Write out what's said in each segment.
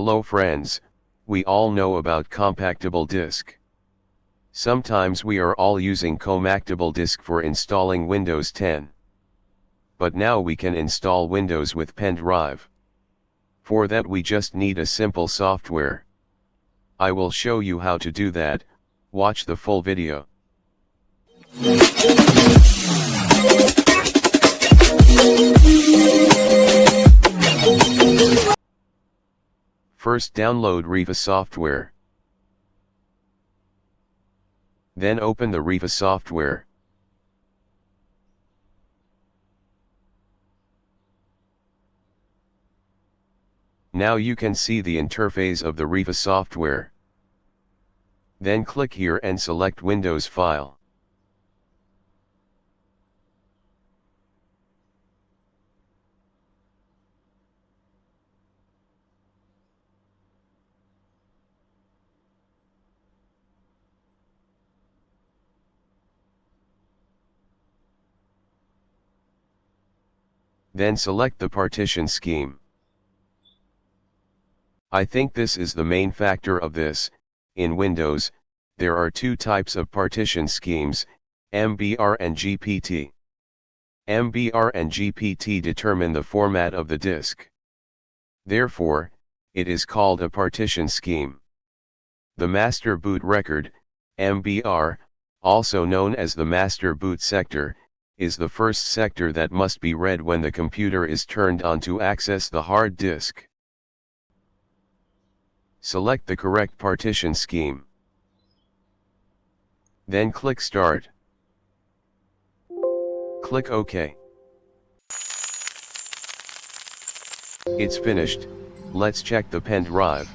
Hello friends, we all know about compactable disk. Sometimes we are all using compactable disk for installing Windows 10. But now we can install Windows with pen drive. For that we just need a simple software. I will show you how to do that. Watch the full video. First download Riva software. Then open the Riva software. Now you can see the interface of the Riva software. Then click here and select Windows file. Then select the partition scheme. I think this is the main factor of this. In Windows, there are two types of partition schemes, MBR and GPT. MBR and GPT determine the format of the disk. Therefore, it is called a partition scheme. The master boot record, MBR, also known as the master boot sector, is the first sector that must be read when the computer is turned on to access the hard disk. Select the correct partition scheme. Then click Start. Click OK. It's finished. Let's check the pen drive.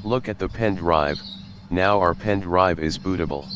Look at the pen drive. Now our pen drive is bootable.